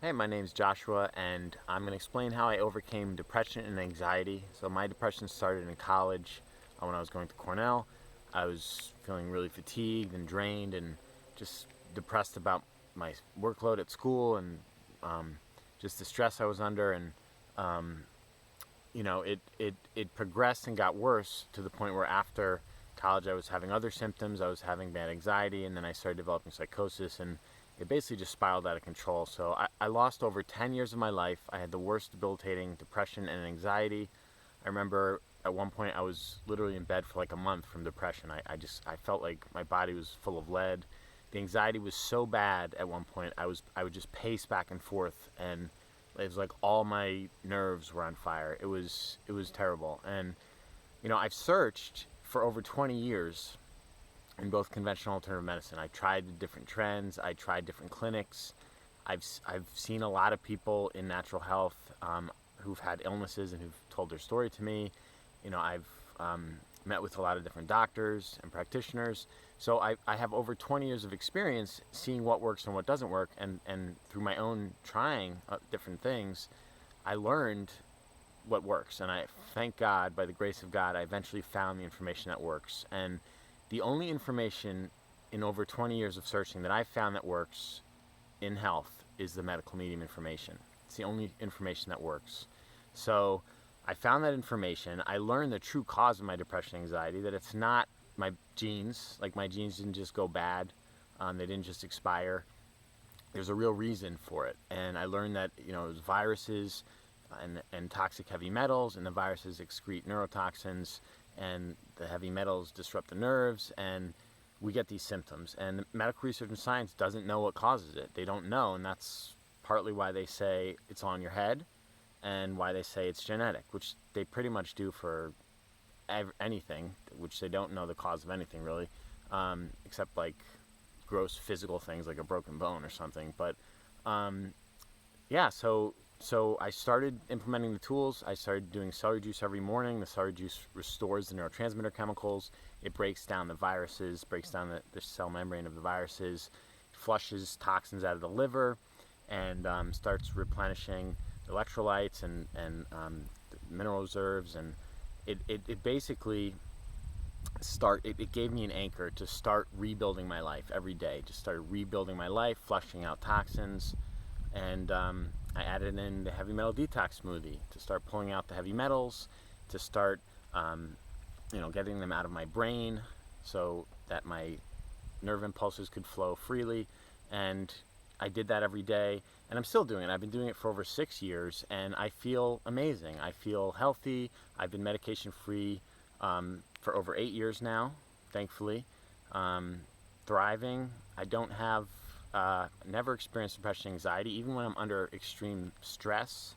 Hey, my name's Joshua, and I'm going to explain how I overcame depression and anxiety. So, my depression started in college when I was going to Cornell. I was feeling really fatigued and drained and just depressed about my workload at school and um, just the stress I was under. And, um, it progressed and got worse to the point where after college I was having other symptoms. I was having bad anxiety, and then I started developing psychosis, and it basically just spiraled out of control. So I lost over 10 years of my life. I had the worst debilitating depression and anxiety. I remember at one point I was literally in bed for like a month from depression. I felt like my body was full of lead. The anxiety was so bad at one point I would just pace back and forth, and it was like all my nerves were on fire. It was terrible. And I've searched for over 20 years in both conventional and alternative medicine. I tried the different trends. I tried different clinics. I've seen a lot of people in natural health who've had illnesses and who've told their story to me. I've met with a lot of different doctors and practitioners. So I have over 20 years of experience seeing what works and what doesn't work. And through my own trying different things, I learned what works. And I thank God, by the grace of God, I eventually found the information that works. And the only information in over 20 years of searching that I've found that works in health is the medical medium information. It's the only information that works. So I found that information. I learned the true cause of my depression and anxiety, that it's not my genes. Like, my genes didn't just go bad. They didn't just expire. There's a real reason for it. And I learned that, it was viruses and toxic heavy metals, and the viruses excrete neurotoxins, and the heavy metals disrupt the nerves, and we get these symptoms. And medical research and science doesn't know what causes it. They don't know, and that's partly why they say it's on your head, and why they say it's genetic, which they pretty much do for anything, which they don't know the cause of anything really, except like gross physical things like a broken bone or something. But yeah, so I started implementing the tools. I started doing celery juice every morning. The celery juice restores the neurotransmitter chemicals. It breaks down the viruses, breaks down the cell membrane of the viruses, flushes toxins out of the liver, and starts replenishing electrolytes and mineral reserves. And it basically it gave me an anchor to start rebuilding my life every day. Just started rebuilding my life, flushing out toxins. And I added in the heavy metal detox smoothie to start pulling out the heavy metals, to start getting them out of my brain so that my nerve impulses could flow freely. And I did that every day, and I'm still doing it. I've been doing it for over 6 years, and I feel amazing. I feel healthy. I've been medication free for over 8 years now, thankfully. Thriving. I don't have never experienced depression and anxiety. Even when I'm under extreme stress,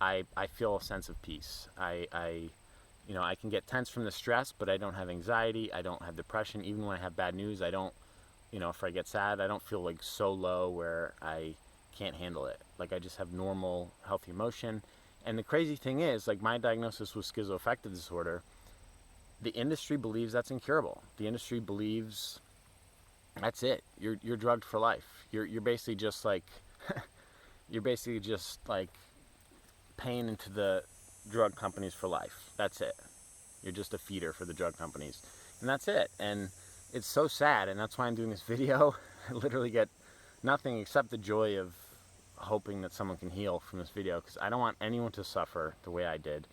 I feel a sense of peace. I can get tense from the stress, but I don't have anxiety. I don't have depression. Even when I have bad news, I don't, if I get sad, I don't feel like so low where I can't handle it. Like, I just have normal, healthy emotion. And the crazy thing is, like, my diagnosis was schizoaffective disorder. The industry believes that's incurable. The industry believes that's it. You're drugged for life. You're basically just like you're basically just like paying into the drug companies for life. That's it. You're just a feeder for the drug companies, and that's it. And it's so sad, and that's why I'm doing this video. I literally get nothing except the joy of hoping that someone can heal from this video, because I don't want anyone to suffer the way I did,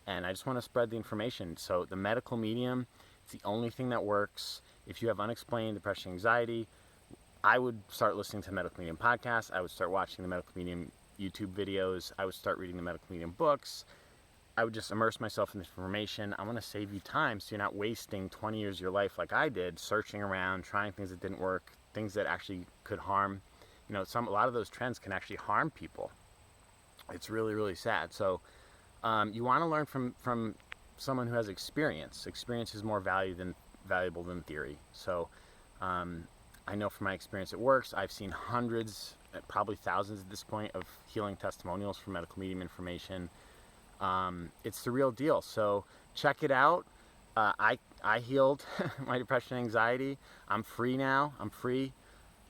and I just want to spread the information. So the medical medium, it's the only thing that works. If you have unexplained depression, anxiety, I would start listening to medical medium podcasts. I would start watching the medical medium YouTube videos. I would start reading the medical medium books. I would just immerse myself in this information. I want to save you time so you're not wasting 20 years of your life like I did, searching around, trying things that didn't work, things that actually could harm. A lot of those trends can actually harm people. It's really, really sad. So you want to learn from someone who has experience. Experience is more valuable than theory. So I know from my experience it works. I've seen hundreds, probably thousands at this point, of healing testimonials from medical medium information. It's the real deal. So check it out. I healed my depression and anxiety. I'm free now. I'm free.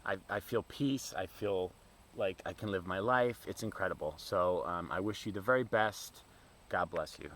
I feel peace. I feel like I can live my life. It's incredible. So I wish you the very best. God bless you.